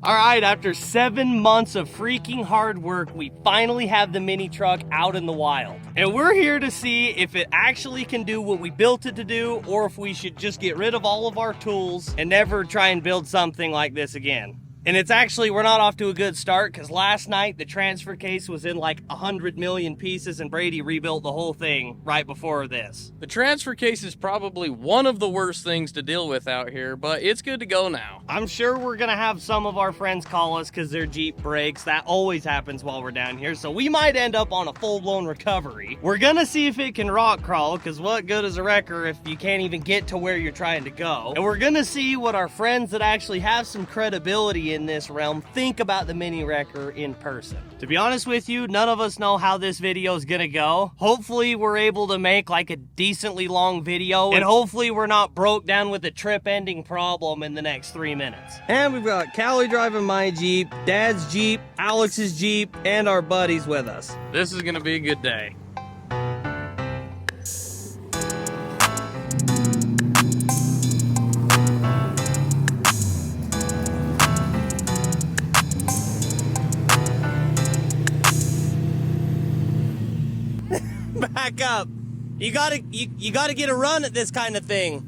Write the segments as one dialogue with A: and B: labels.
A: All right, after 7 months of freaking hard work, we finally have the mini truck out in the wild. And we're here to see if it actually can do what we built it to do, or if we should just get rid of all of our tools and never try and build something like this again. And it's actually, we're not off to a good start, because last night the transfer case was in like 100 million pieces and Brady rebuilt the whole thing right before this.
B: The transfer case is probably one of the worst things to deal with out here, but it's good to go now.
A: I'm sure we're gonna have some of our friends call us because their Jeep breaks. That always happens while we're down here, so we might end up on a full-blown recovery. We're gonna see if it can rock crawl, because what good is a wrecker if you can't even get to where you're trying to go? And we're gonna see what our friends that actually have some credibility in this realm think about the mini wrecker in person. To be honest with you, none of us know how this video is gonna go. Hopefully we're able to make like a decently long video, and hopefully we're not broke down with a trip ending problem in the next 3 minutes. And we've got Callie driving my Jeep, Dad's Jeep, Alex's Jeep, and our buddies with us.
B: This is gonna be a good day.
A: Back up. You gotta get a run at this kind of thing.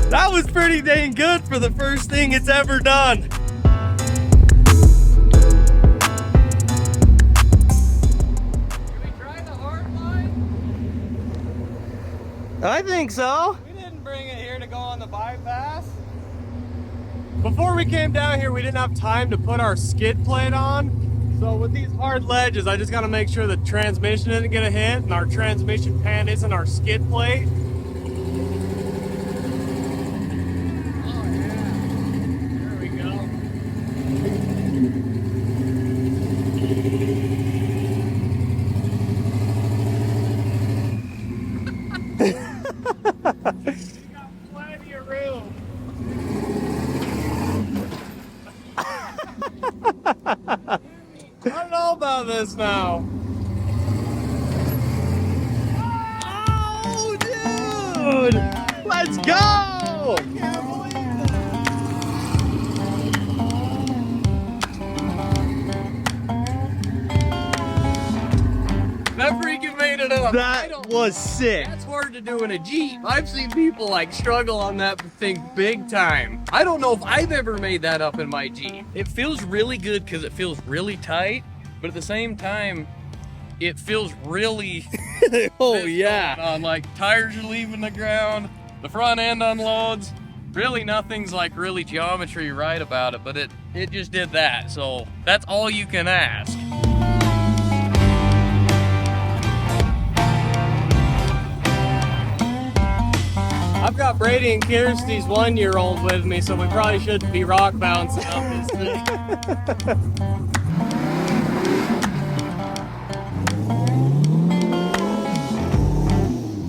A: That was pretty dang good for the first thing it's ever done. I think so.
C: We didn't bring it here to go on the bypass. Before we came down here, we didn't have time to put our skid plate on. So with these hard ledges, I just gotta make sure the transmission isn't gonna hit and our transmission pan isn't our skid plate. Oh yeah, there we go. We got plenty of room. I don't know about this now.
A: Oh, dude! Let's go!
C: I can't believe
B: That freaking made it up.
A: That was sick.
B: That's hard to do in a Jeep. I've seen people like struggle on that thing big time. I don't know if I've ever made that up in my Jeep. It feels really good because it feels really tight, but at the same time, it feels really
A: Oh yeah.
B: on. Like tires are leaving the ground, the front end unloads. Really nothing's like really geometry right about it, but it just did that. So that's all you can ask.
C: I've got Brady and Kirsty's 1-year-old with me, so we probably shouldn't be rock bouncing up this thing.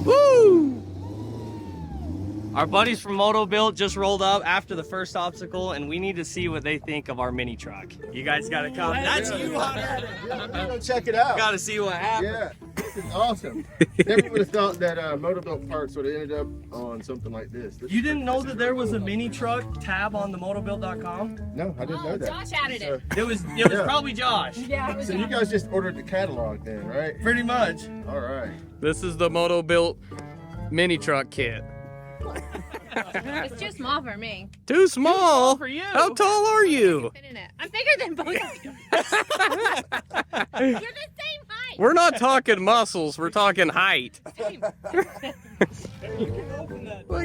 A: Woo! Our buddies from MotoBuilt just rolled up after the first obstacle, and we need to see what they think of our mini truck. You guys gotta come. That's you, Hunter.
D: Go check it out.
A: Gotta see what happened.
D: Yeah, this is awesome. Never would have thought that MotoBuilt parts would have ended up on something like this.
A: You didn't know that there was a mini truck tab on the motobuilt.com?
D: No, I didn't know that.
E: Josh added it.
A: It was
D: Yeah.
A: probably Josh.
E: Yeah, it was
D: So you guys just ordered the catalog then, right?
A: Pretty much.
D: All right.
B: This is the MotoBuilt mini truck kit.
E: It's too small for me.
B: Too small?
A: for you.
B: How tall are you?
E: Fit in it. I'm bigger than both of you. You're the same height.
B: We're not talking muscles, we're talking height.
E: Same.
B: Look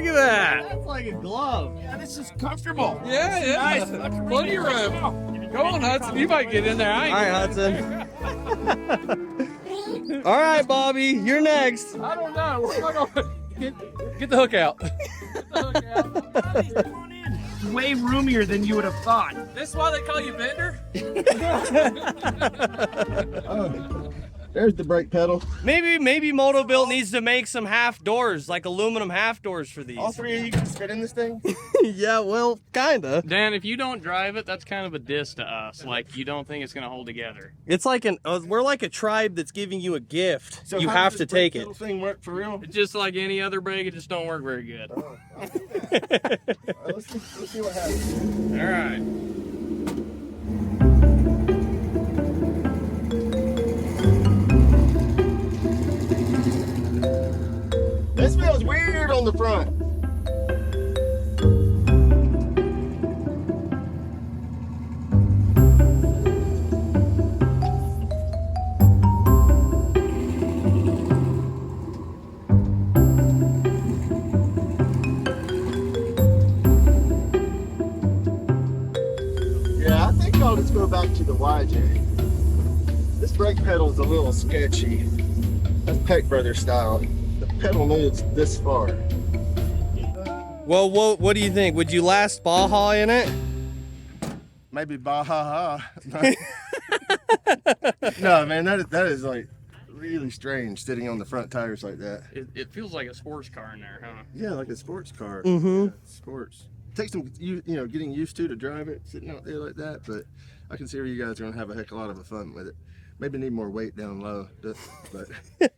B: at that.
A: That's like a glove.
D: Yeah, this is comfortable.
B: Yeah, yeah. Plenty of room. Go on, Hudson. You might get in there.
A: All right, Hudson. All right, Bobby, you're next.
B: I don't know. We're not gonna get the hook out.
A: Way roomier than you would have thought.
B: This is why they call you Bender?
D: There's the brake pedal.
A: Maybe Motobuilt needs to make some half doors, like aluminum half doors for these.
D: All three of you can fit in this thing?
A: Yeah, well, kinda.
B: Dan, if you don't drive it, that's kind of a diss to us. Like, you don't think it's gonna hold together.
A: It's like we're like a tribe that's giving you a gift.
D: So
A: You
D: how
A: have
D: does
A: to
D: this brake
A: take it.
D: pedal thing work for real?
B: It's just like any other brake, it just don't work very good.
D: Oh, I'll do that. All right, let's see what happens.
B: All right.
D: This feels weird on the front. Yeah, I think I'll just go back to the YJ. This brake pedal is a little sketchy. That's Peck Brothers style. The pedal moves this far.
A: Well, what do you think? Would you last Baja in it?
D: Maybe Baja. No, man, that is like really strange sitting on the front tires like that.
B: It feels like a sports car in there, huh?
D: Yeah, like a sports car.
A: Mm-hmm.
D: Yeah, sports. Takes some, getting used to drive it, sitting out there like that. But I can see where you guys are gonna have a heck of a lot of fun with it. Maybe need more weight down low, but.
A: All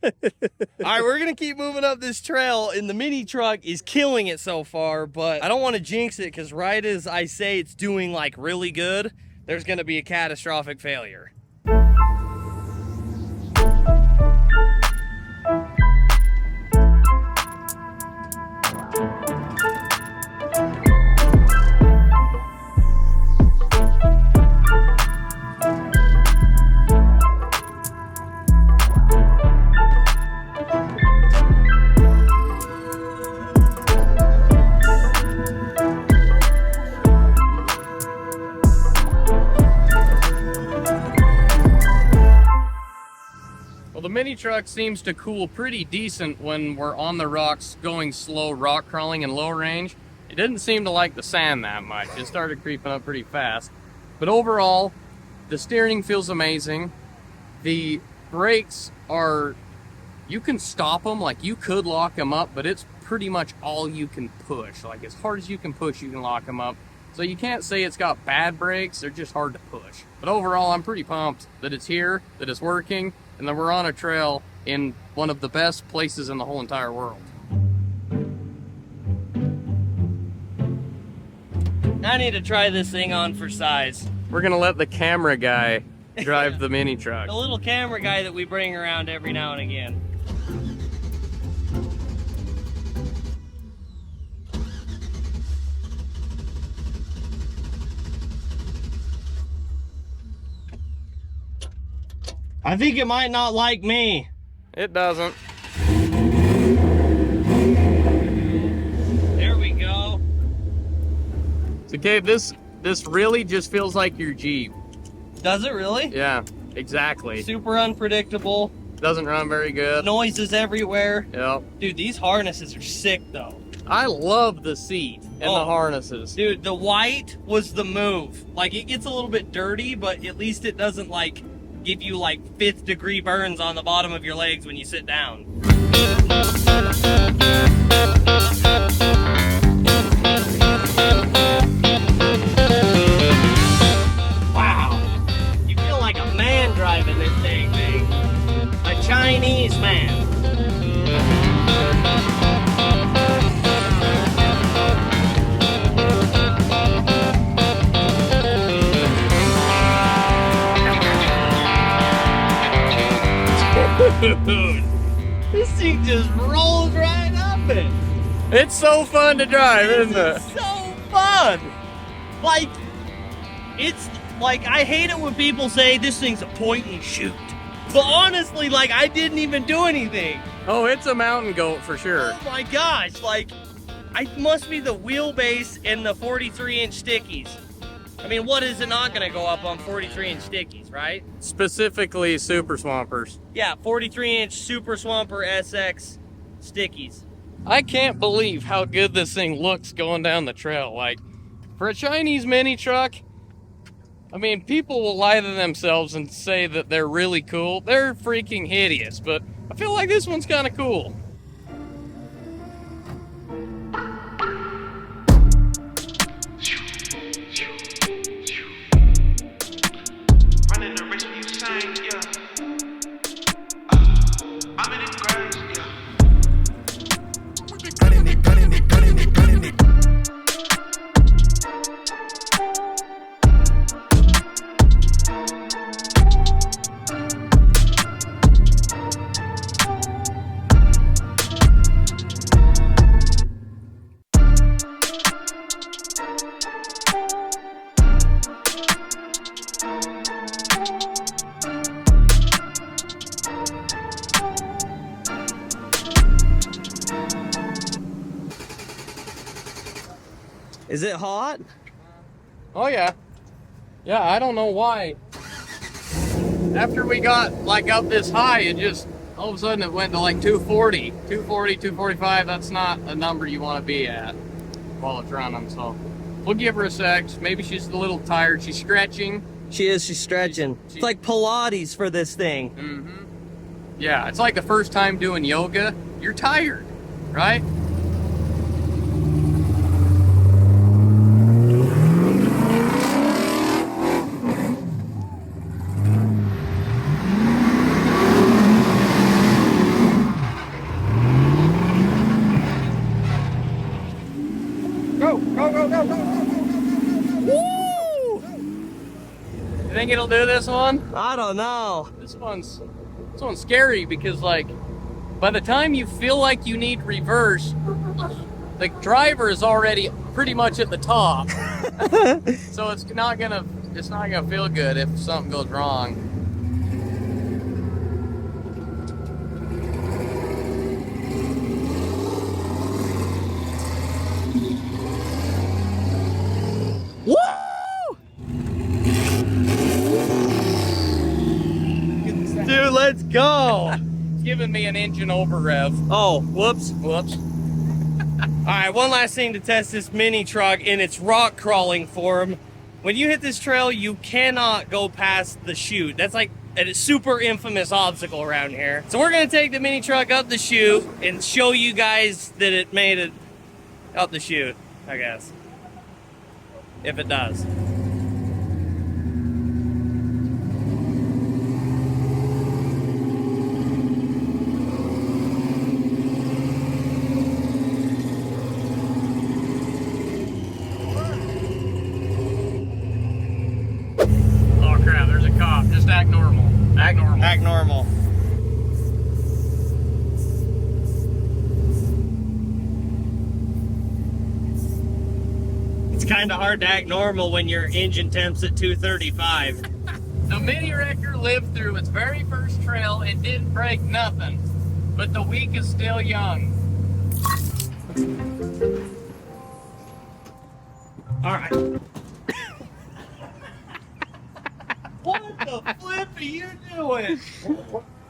A: right, we're gonna keep moving up this trail, and the mini truck is killing it so far. But I don't want to jinx it, because right as I say it's doing like really good, there's gonna be a catastrophic failure.
B: Well, the mini truck seems to cool pretty decent when we're on the rocks going slow rock crawling in low range. It didn't seem to like the sand that much. It started creeping up pretty fast. But overall, the steering feels amazing. The brakes are, you can stop them, like you could lock them up, but it's pretty much all you can push. Like as hard as you can push, you can lock them up. So you can't say it's got bad brakes, they're just hard to push. But overall, I'm pretty pumped that it's here, that it's working, and that we're on a trail in one of the best places in the whole entire world.
A: I need to try this thing on for size.
B: We're gonna let the camera guy drive the mini truck.
A: The little camera guy that we bring around every now and again. I think it might not like me.
B: It doesn't.
A: There we go.
B: So Gabe, this really just feels like your Jeep.
A: Does it really?
B: Yeah, exactly.
A: Super unpredictable.
B: Doesn't run very good.
A: Noises everywhere.
B: Yep.
A: Dude, these harnesses are sick though.
B: I love the seat and the harnesses.
A: Dude, the white was the move. Like, it gets a little bit dirty, but at least it doesn't, like, give you, like, 5th degree burns on the bottom of your legs when you sit down. Wow. You feel like a man driving this thing, man. A Chinese man. Dude, this thing just rolls right up it.
B: It's so fun to drive, isn't it?
A: It's so fun. Like, it's like, I hate it when people say this thing's a point and shoot. But honestly, like, I didn't even do anything.
B: Oh, it's a mountain goat for sure.
A: Oh my gosh, like, I must be the wheelbase and the 43-inch stickies. I mean, what is it not gonna go up on 43-inch stickies, right?
B: Specifically Super Swampers.
A: Yeah, 43-inch Super Swamper SX stickies.
B: I can't believe how good this thing looks going down the trail. Like, for a Chinese mini truck, I mean, people will lie to themselves and say that they're really cool. They're freaking hideous, but I feel like this one's kind of cool.
F: Running the risk you sang, yeah. I'm in the grass, yeah. Gunning it, gunning it, gunning it, gunning it.
A: Is it hot?
B: Oh yeah. Yeah, I don't know why. After we got like up this high, it just all of a sudden it went to like 240, 245. That's not a number you want to be at while it's running. So we'll give her a sec. Maybe she's a little tired. She's stretching.
A: She is, she's stretching. It's like Pilates for this thing.
B: Mm-hmm. Yeah, it's like the first time doing yoga. You're tired, right? Go, go, go, go, go, go, go, go, go, go. You think it'll do this one?
A: I don't know.
B: This one's scary because like by the time you feel like you need reverse, the driver is already pretty much at the top. So it's not gonna feel good if something goes wrong.
A: Woo! Dude, let's go.
B: It's giving me an engine over rev.
A: Oh, whoops.
B: Whoops.
A: All right, one last thing to test this mini truck in its rock crawling form. When you hit this trail, you cannot go past the chute. That's like a super infamous obstacle around here. So we're gonna take the mini truck up the chute and show you guys that it made it up the chute, I guess. If it does.
B: Oh crap, there's a cop. Just act normal. Act normal.
A: Act normal. It's kind of hard to act normal when your engine temp's at 235.
B: The mini wrecker lived through its very first trail and didn't break nothing. But the week is still young.
A: All right. What the flip are you doing?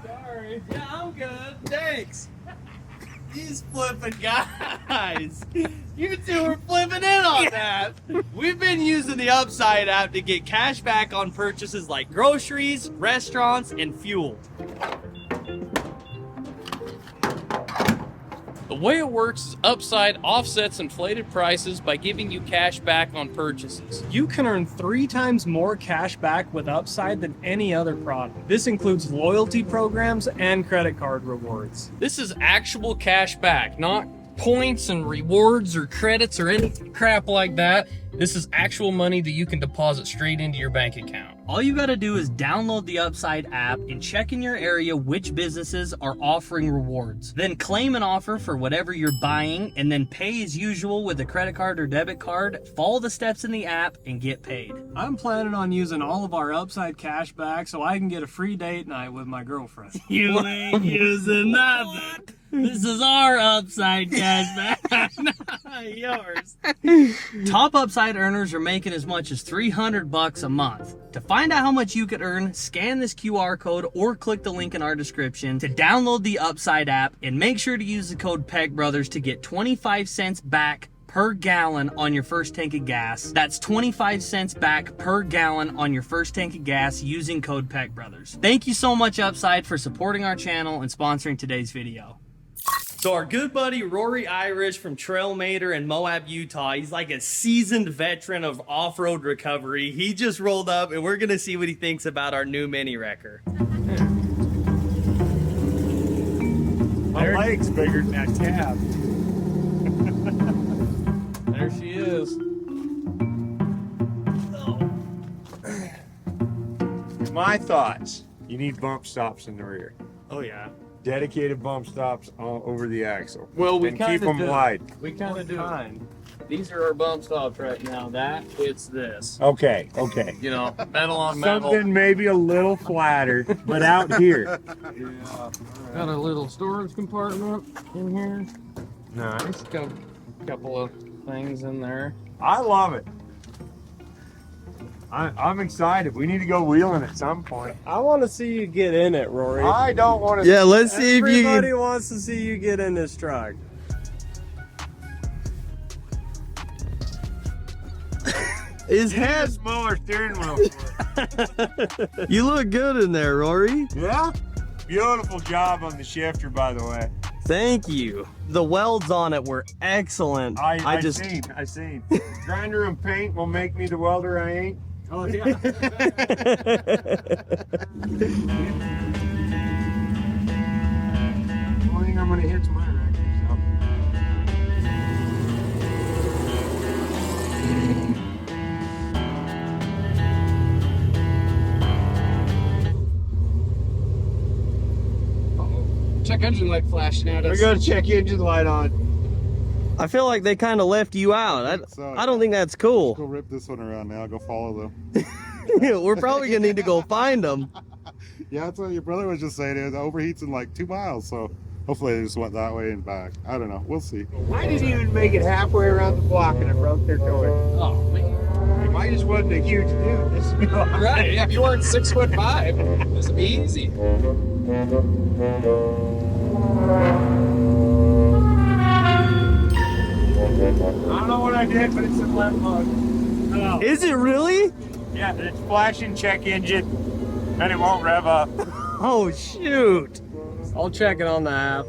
A: Sorry. Yeah, I'm good. Thanks. These flipping guys. You two are flipping in on that. We've been using the Upside app to get cash back on purchases like groceries, restaurants, and fuel.
B: The way it works is Upside offsets inflated prices by giving you cash back on purchases.
C: You can earn 3 times more cash back with Upside than any other product. This includes loyalty programs and credit card rewards.
B: This is actual cash back, not points and rewards or credits or any crap like that. This is actual money that you can deposit straight into your bank account.
A: All you gotta do is download the Upside app and check in your area which businesses are offering rewards. Then claim an offer for whatever you're buying and then pay as usual with a credit card or debit card. Follow the steps in the app and get paid.
C: I'm planning on using all of our Upside cash back so I can get a free date night with my girlfriend.
A: You ain't using nothing. This is our Upside cash back, not yours. Top Upside earners are making as much as $300 a month. To find out how much you could earn, scan this QR code or click the link in our description to download the Upside app and make sure to use the code PEGBrothers to get 25 cents back
G: per gallon on your first tank of gas. That's 25 cents back per gallon on your first tank of gas using code Peck Brothers. Thank you so much, Upside, for supporting our channel and sponsoring today's video.
A: So our good buddy Rory Irish from Trailmater in Moab, Utah, he's like a seasoned veteran of off-road recovery. He just rolled up and we're gonna see what he thinks about our new mini wrecker.
C: My leg's bigger than that cab.
B: There she is.
C: My thoughts. You need bump stops in the rear.
A: Oh yeah.
C: Dedicated bump stops all over the axle.
B: Well, we
C: and
B: kind
C: keep
B: of
C: them
B: do.
C: wide.
B: We kind of do. These are our bump stops right now. That it's this.
C: Okay.
B: You know, metal on metal.
C: Something maybe a little flatter, but out here.
B: Got a little storage compartment in here.
C: Nice.
B: Got a couple of things in there.
C: I love it. I'm excited. We need to go wheeling at some point.
H: I want to see you get in it, Rory.
C: I don't want to.
A: Yeah, let's see if you
H: Everybody
A: can.
H: wants to see you get in this truck.
A: His
C: Need a
A: head.
C: smaller steering wheel for it.
A: You look good in there, Rory.
C: Yeah? Beautiful job on the shifter, by the way.
A: Thank you. The welds on it were excellent.
C: I seen. Grinder and paint will make me the welder I ain't.
B: Oh yeah.
C: I think I'm gonna hit my record, so.
B: Check engine light flashing at
C: We're
B: us.
C: gonna check engine light on.
A: I feel like they kind of left you out. I don't think that's cool.
I: Go rip this one around now. Go follow them.
A: We're probably gonna need to go find them.
I: Yeah, that's what your brother was just saying. It overheats in like 2 miles, so hopefully they just went that way and back. I don't know. We'll see.
C: Why did he even make it halfway around the block and it broke their toy?
B: Oh man.
C: If I just wasn't a huge dude, this would be all right.
B: Right. Yeah, if you weren't 6'5", this would be easy.
C: I don't know what I did, but it's a left bug. Oh.
A: Is it really?
C: Yeah, it's flashing check engine, and it won't rev up.
A: Oh shoot.
H: I'll check it on the app.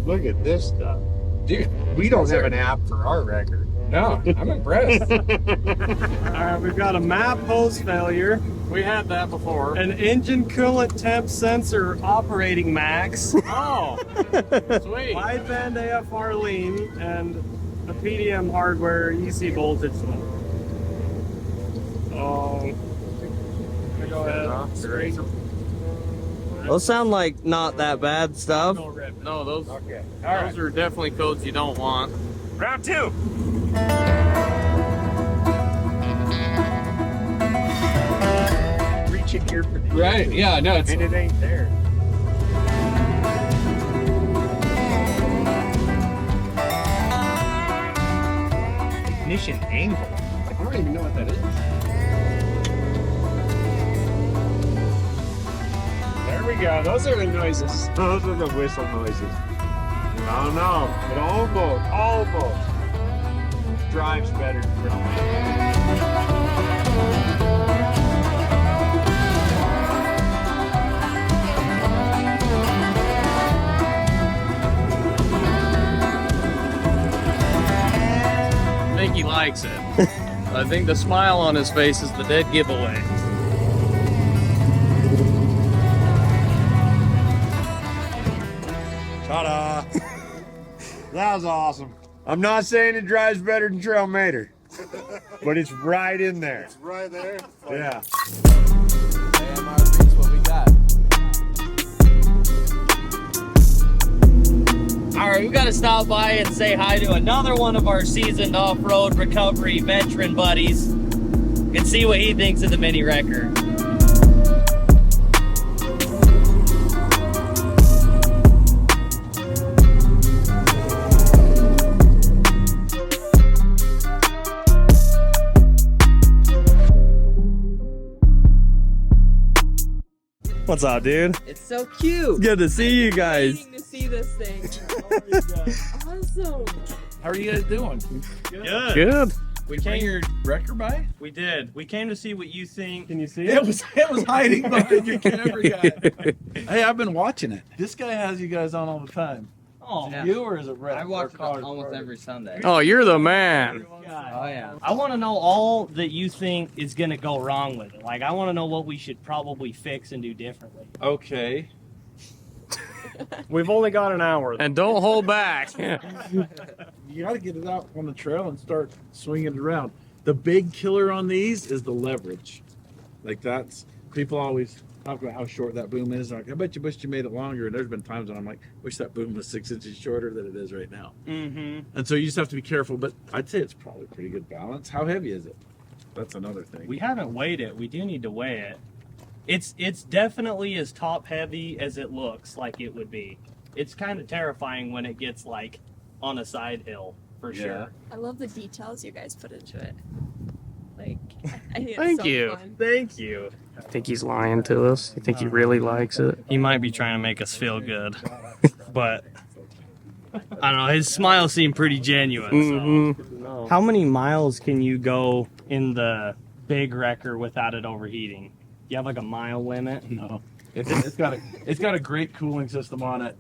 C: Look at this stuff.
B: Dude,
C: We don't have an app for our record.
B: no, I'm impressed.
H: All right, we've got a map hose failure,
B: We had that before.
H: an engine coolant temp sensor operating max,
B: Oh, sweet.
H: wideband AFR lean, and a PDM hardware EC voltage switch. Oh, go ahead.
B: Great.
A: Those sound like not that bad stuff.
B: No, those
C: Okay.
B: those are definitely codes you don't want.
C: Round 2. Reaching here for the
B: Right? Yeah. No, it's
C: and it ain't there. Ignition angle.
B: I don't even know what that is.
C: There we go. Those are the noises. Those are the whistle noises. I don't know. It almost drives better than
B: I think he likes it. I think the smile on his face is the dead giveaway.
C: Ta-da! That was awesome. I'm not saying it drives better than Trailmater, but it's right in there.
I: It's right there.
C: Yeah.
B: AMRV's what we got.
A: All right, we got to stop by and say hi to another one of our seasoned off-road recovery veteran buddies and see what he thinks of the mini wrecker. What's up, dude?
J: It's so cute.
A: Good to see you guys.
J: Waiting to see this thing. Awesome. How are you guys doing?
A: Good.
G: Good.
J: We bring your wrecker by?
A: We did. We came to see what you think.
H: Can you see
J: It was hiding behind your camera guy. Hey, I've been watching it. This guy has you guys on all the time.
A: Oh,
J: You or is it Red?
B: I watch it almost every Sunday.
G: Oh, you're the man.
B: Oh yeah.
A: I want to know all that you think is going to go wrong with it. Like, I want to know what we should probably fix and do differently.
J: Okay.
H: We've only got an hour.
G: And don't hold back.
J: You got to get it out on the trail and start swinging it around. The big killer on these is the leverage. Like that's, people always talk about how short that boom is. Like, I bet you wish you made it longer. And there's been times when I'm like, wish that boom was 6 inches shorter than it is right now.
A: Mm-hmm.
J: And so you just have to be careful. But I'd say it's probably pretty good balance. How heavy is it? That's another thing.
A: We haven't weighed it. We do need to weigh it. It's definitely as top heavy as it looks like it would be. It's kind of terrifying when it gets like on a side hill, for sure.
E: I love the details you guys put into it. Like, I think it's
G: Thank
E: so
G: you.
E: fun.
A: Thank you.
G: I think he's lying to us. You think he really likes it?
A: He might be trying to make us feel good, but I don't know. His smile seemed pretty genuine. So. How many miles can you go in the big wrecker without it overheating? You have like a mile limit?
J: No. It's got a great cooling system on it.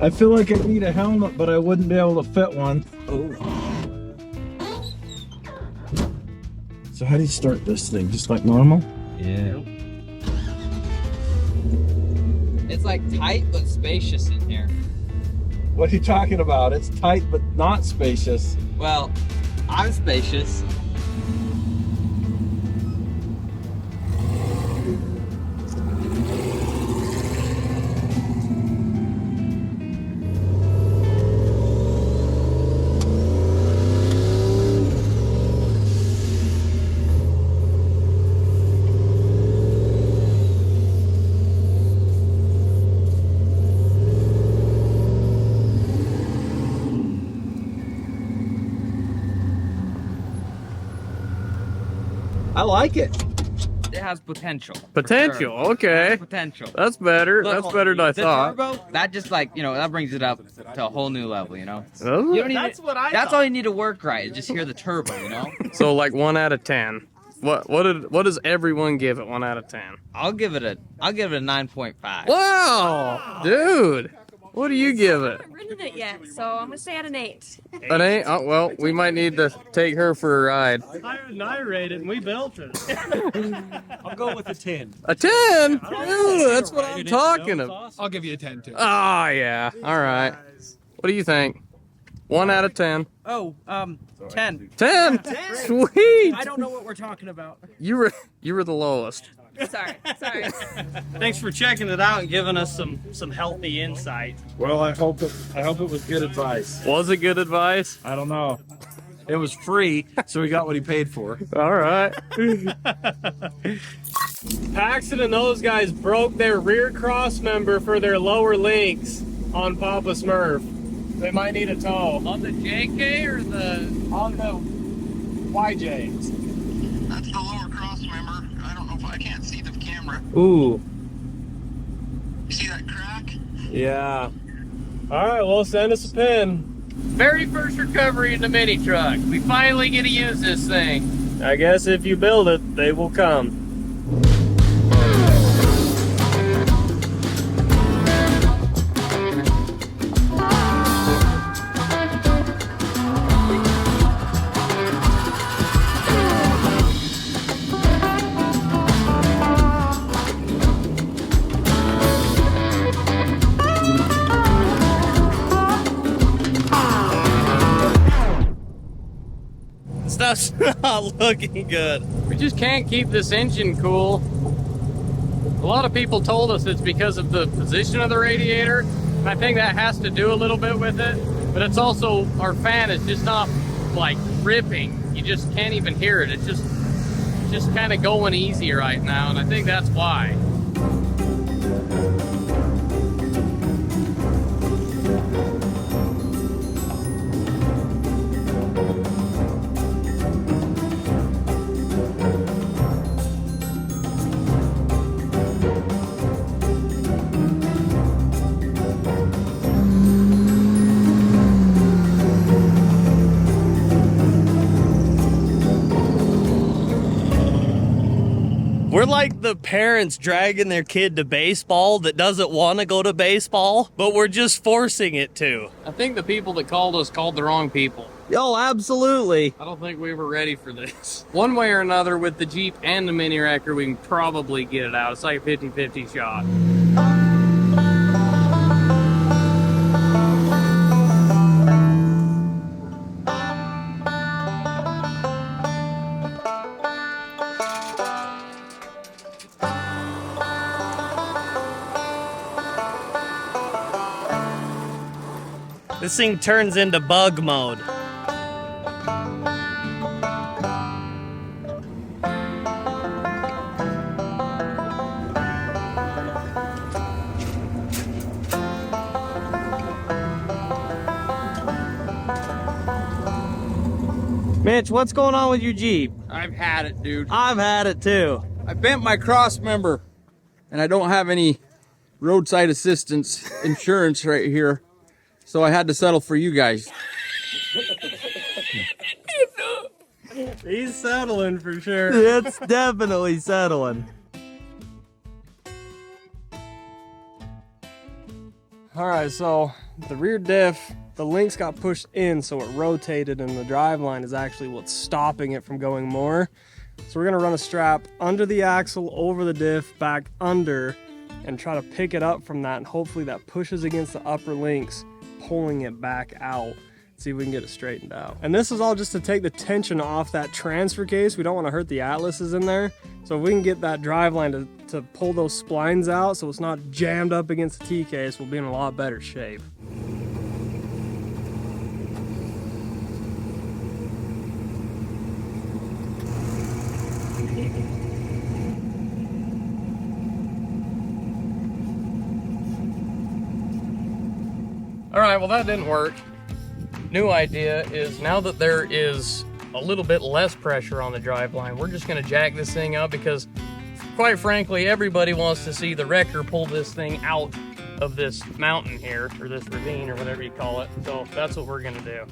J: I feel like I need a helmet, but I wouldn't be able to fit one. Oh. So how do you start this thing? Just like normal?
B: Yeah. It's like tight but spacious in here.
J: What are you talking about? It's tight but not spacious.
B: Well, I'm spacious.
J: I like it.
B: It has potential.
G: Potential,
B: Sure.
G: okay.
B: It has potential.
G: That's better.
B: Look,
G: That's better than I
B: the
G: thought.
B: turbo, that just like, that brings it up to a whole new level, You
G: Does
B: don't
G: it?
B: even,
A: That's what I
B: That's
A: thought.
B: all you need to work right, is just hear the turbo,
G: So like 1 out of 10. What does everyone give it 1 out of 10?
B: I'll give it a 9.5.
G: Wow, dude. What do you give it?
E: I haven't ridden it yet, so I'm gonna stay at an 8.
G: An 8? Oh, well, we might need to take her for a ride.
A: I rated and we built it.
C: I'll go with a 10.
G: A 10? Ooh, that's what I'm talking about.
C: I'll give you a 10 too.
G: Oh, yeah. All right. What do you think? 1 out of 10.
K: Oh, 10.
G: 10? Sweet.
K: I don't know what we're talking about.
G: You were the lowest.
E: Sorry.
A: Thanks for checking it out and giving us some healthy insight.
J: Well, I hope it was good advice.
G: Was it good advice?
J: I don't know. It was free, so he got what he paid for.
G: All right.
H: Paxton and those guys broke their rear cross member for their lower links on Papa Smurf. They might need a tow.
B: On the JK or
H: On the YJ.
D: That's the lower cross member. I don't know if I can't see the camera.
H: Ooh.
D: You see that crack?
H: Yeah. Alright, well, send us a pin.
G: Very first recovery in the mini truck. We finally get to use this thing.
H: I guess if you build it, they will come.
A: Stuff's not looking good.
G: We just can't keep this engine cool. A lot of people told us it's because of the position of the radiator, and I think that has to do a little bit with it, but it's also, our fan is just not like ripping. You just can't even hear it. It's just kind of going easy right now, and I think that's why.
A: We're like the parents dragging their kid to baseball that doesn't want to go to baseball, but we're just forcing it to.
B: I think the people that called us called the wrong people.
A: Oh, absolutely.
B: I don't think we were ready for this. One way or another, with the Jeep and the mini wrecker, we can probably get it out. It's like a 50-50 shot.
A: This thing turns into bug mode. Mitch, what's going on with your Jeep?
B: I've had it, dude.
A: I've had it too.
B: I bent my cross member, and I don't have any roadside assistance insurance right here, so I had to settle for you guys.
H: He's settling for sure.
A: It's definitely settling.
H: All right, so the rear diff, the links got pushed in, so it rotated, and the drive line is actually what's stopping it from going more. So we're gonna run a strap under the axle, over the diff, back under, and try to pick it up from that, and hopefully that pushes against the upper links, pulling it back out. See if we can get it straightened out. And this is all just to take the tension off that transfer case. We don't want to hurt the Atlases in there. So if we can get that drive line to pull those splines out so it's not jammed up against the T-case, we'll be in a lot better shape.
B: All right, well, that didn't work. New idea is, now that there is a little bit less pressure on the driveline, we're just gonna jack this thing up, because quite frankly, everybody wants to see the wrecker pull this thing out of this mountain here, or this ravine, or whatever you call it. So that's what we're gonna do.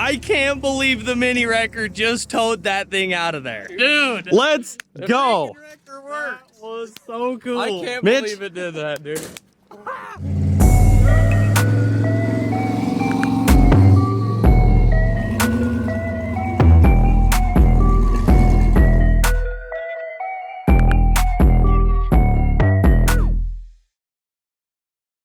A: I can't believe the mini wrecker just towed that thing out of there. Dude, let's go.
H: That was so cool.
B: I can't
A: Mitch?
B: believe it did that, dude.